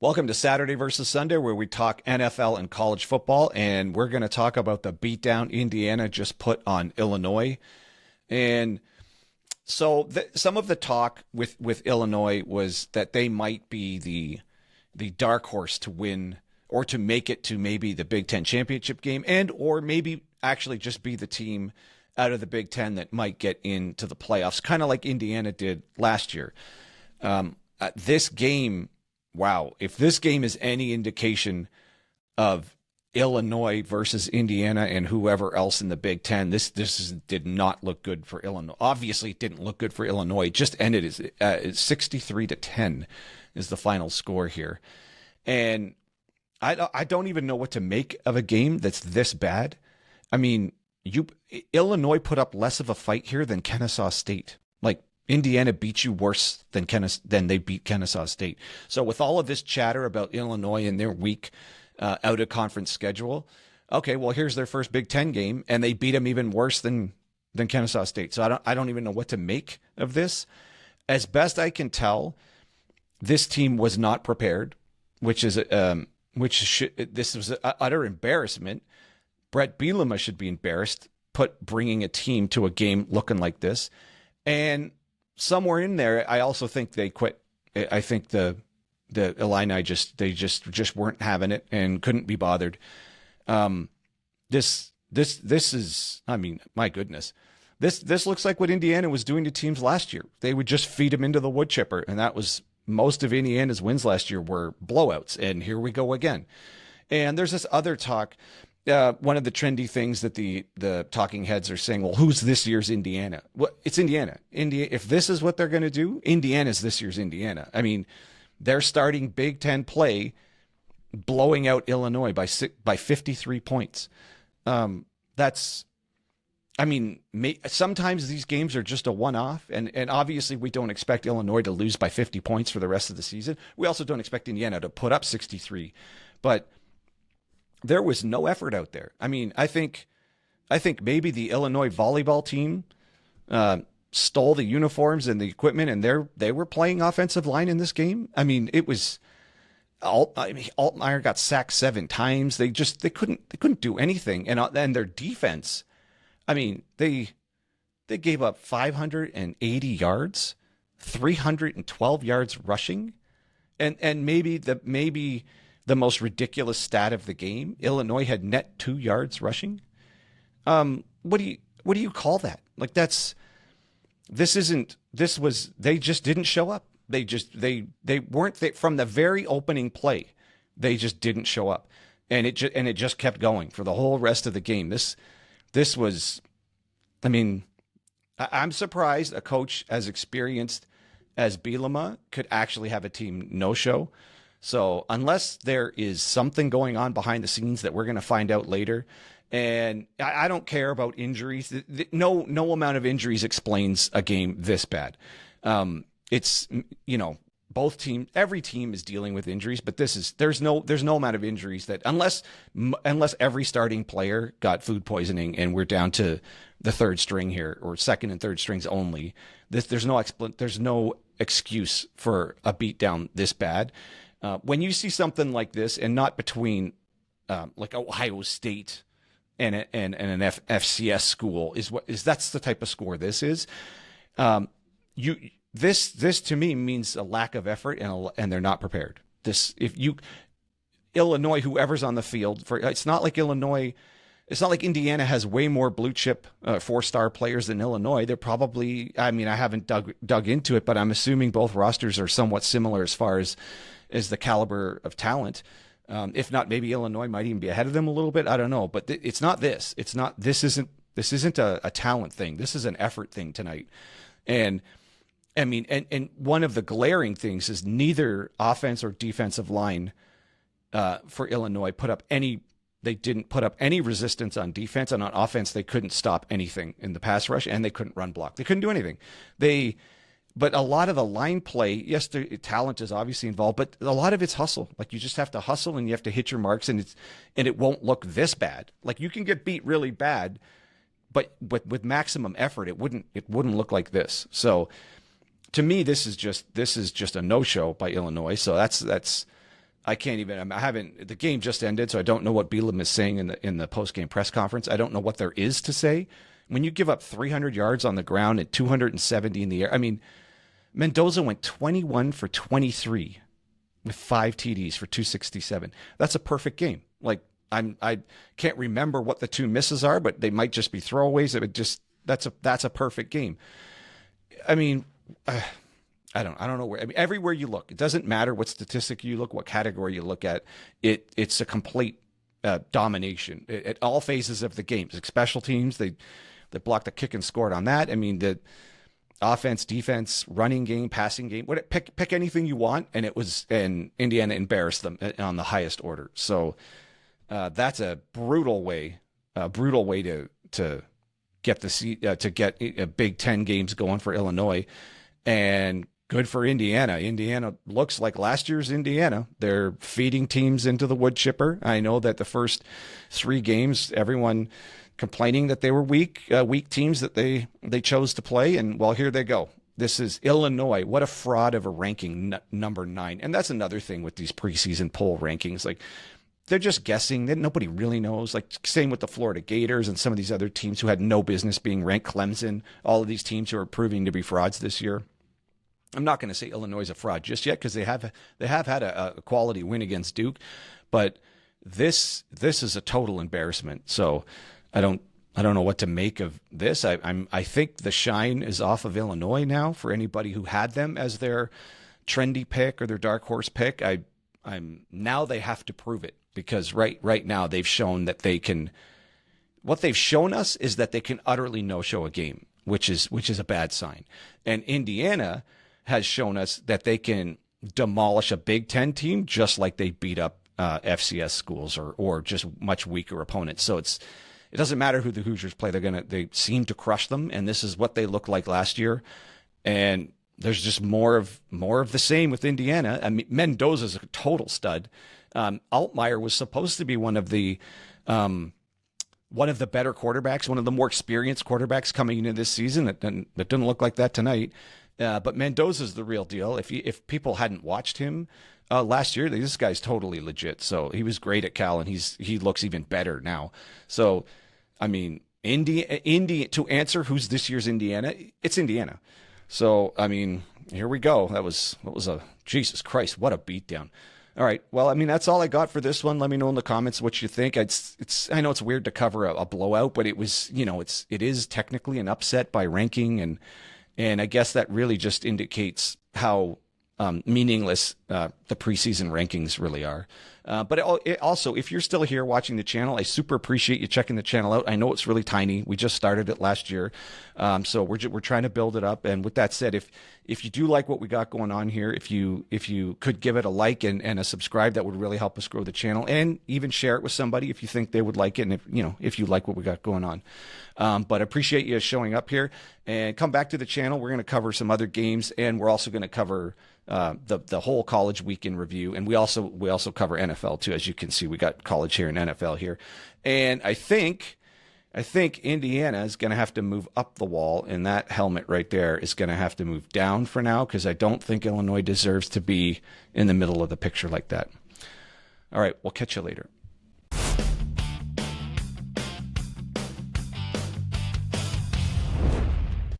Welcome to Saturday versus Sunday, where we talk NFL and college football, and we're going to talk about the beatdown Indiana just put on Illinois. And so some of the talk with Illinois was that they might be the dark horse to win or to make it to maybe the Big Ten championship game, and or maybe actually just be the team out of the Big Ten that might get into the playoffs, kind of like Indiana did last year. This game, wow, if this game is any indication of Illinois versus Indiana and whoever else in the Big Ten, this did not look good for Illinois. Obviously, it didn't look good for Illinois. It just ended as 63-10 is the final score here. And I don't even know what to make of a game that's this bad. I mean, Illinois put up less of a fight here than Kennesaw State. Like, Indiana beat you worse than they beat Kennesaw State. So with all of this chatter about Illinois and their weak out of conference schedule, okay, well, here's their first Big Ten game, and they beat them even worse than Kennesaw State. So I don't even know what to make of this. As best I can tell, this team was not prepared, this was an utter embarrassment. Brett Bielema should be embarrassed, bringing a team to a game looking like this. And somewhere in there, I also think they quit. I think the Illini just weren't having it and couldn't be bothered. This is, I mean, my goodness. This looks like what Indiana was doing to teams last year. They would just feed them into the wood chipper, and that was most of Indiana's wins last year were blowouts. And here we go again. And there's this other talk. One of the trendy things that the talking heads are saying, well, who's this year's Indiana? Well, it's Indiana. If this is what they're going to do, Indiana's this year's Indiana. I mean, they're starting Big Ten play, blowing out Illinois by 53 points. Sometimes these games are just a one-off, and obviously we don't expect Illinois to lose by 50 points for the rest of the season. We also don't expect Indiana to put up 63, but there was no effort out there. I mean, I think maybe the Illinois volleyball team stole the uniforms and the equipment, and they were playing offensive line in this game. I mean, it was Altmaier got sacked 7 times. They couldn't do anything, and their defense. I mean, they gave up 580 yards, 312 yards rushing, and maybe the most ridiculous stat of the game, Illinois had net 2 yards rushing. What do you call that? Like, they just didn't show up. They weren't from the very opening play. They just didn't show up. And it just kept going for the whole rest of the game. This was, I mean, I'm surprised a coach as experienced as Bielema could actually have a team no-show. So unless there is something going on behind the scenes that we're going to find out later, and I don't care about injuries. No amount of injuries explains a game this bad. It's, both teams, every team is dealing with injuries, but there's no amount of injuries that unless every starting player got food poisoning and we're down to the third string here, or second and third strings only, there's no excuse for a beatdown this bad. When you see something like this, and not between like Ohio State and an FCS school, that's the type of score this is. This to me means a lack of effort, and they're not prepared. Illinois, whoever's on the field it's not like Indiana has way more blue chip 4-star players than Illinois. They're probably, I mean, I haven't dug into it, but I'm assuming both rosters are somewhat similar as far as the caliber of talent. If not, maybe Illinois might even be ahead of them a little bit. I don't know, but it's not this. This isn't a talent thing. This is an effort thing tonight. And I mean, and one of the glaring things is neither offense or defensive line for Illinois didn't put up any resistance on defense, and on offense, they couldn't stop anything in the pass rush, and they couldn't run block. They couldn't do anything. But a lot of the line play, yes, the talent is obviously involved, but a lot of it's hustle. Like, you just have to hustle and you have to hit your marks, and it won't look this bad. Like, you can get beat really bad, but with maximum effort, it wouldn't look like this. So, to me, this is just a no-show by Illinois. So that's I can't even. I haven't. The game just ended, so I don't know what Bielema is saying in the post game press conference. I don't know what there is to say when you give up 300 yards on the ground and 270 in the air. I mean, Mendoza went 21 for 23 with 5 TDs for 267. That's a perfect game. Like I can't remember what the 2 misses are, but they might just be throwaways. It would just that's a perfect game. I mean. I don't know where. I mean, everywhere you look, it doesn't matter what statistic you look, what category you look at. It's a complete domination at all phases of the game. Like special teams, they blocked the kick and scored on that. I mean, the offense, defense, running game, passing game. Pick anything you want, and Indiana embarrassed them on the highest order. So that's a brutal way to get to get a Big Ten games going for Illinois, and good for Indiana. Indiana looks like last year's Indiana. They're feeding teams into the wood chipper. I know that the first 3 games, everyone complaining that they were weak teams that they chose to play. And well, here they go. This is Illinois. What a fraud of a ranking, number 9. And that's another thing with these preseason poll rankings. Like, they're just guessing. That nobody really knows. Like, same with the Florida Gators and some of these other teams who had no business being ranked. Clemson, all of these teams who are proving to be frauds this year. I'm not going to say Illinois is a fraud just yet because they have had a quality win against Duke, but this is a total embarrassment. So I don't know what to make of this. I think the shine is off of Illinois now for anybody who had them as their trendy pick or their dark horse pick. I'm now they have to prove it, because right now they've shown that they can. What they've shown us is that they can utterly no-show a game, which is a bad sign. And Indiana has shown us that they can demolish a Big Ten team just like they beat up FCS schools or just much weaker opponents. So it doesn't matter who the Hoosiers play. They seem to crush them, and this is what they looked like last year. And there's just more of the same with Indiana. I mean, Mendoza's a total stud. Altmaier was supposed to be one of the better quarterbacks, one of the more experienced quarterbacks coming into this season. That didn't look like that tonight. But Mendoza's the real deal. If people hadn't watched him last year, this guy's totally legit. So he was great at Cal, and he looks even better now. So, I mean, Indy to answer who's this year's Indiana, it's Indiana. So, I mean, here we go. What was a Jesus Christ, what a beatdown. All right. Well, I mean, that's all I got for this one. Let me know in the comments what you think. I know it's weird to cover a blowout, but it is technically an upset by ranking, and I guess that really just indicates how meaningless the preseason rankings really are. But also, if you're still here watching the channel, I super appreciate you checking the channel out. I know it's really tiny. We just started it last year, so we're trying to build it up. And with that said, if you do like what we got going on here, if you could give it a like and a subscribe, that would really help us grow the channel, and even share it with somebody if you think they would like it, and if you like what we got going on. But I appreciate you showing up here, and come back to the channel. We're going to cover some other games, and we're also going to cover the whole college week in review, and we also cover NFL too. As you can see, we got college here and NFL here, and I think Indiana is going to have to move up the wall, and that helmet right there is going to have to move down for now, because I don't think Illinois deserves to be in the middle of the picture like that. All right, we'll catch you later.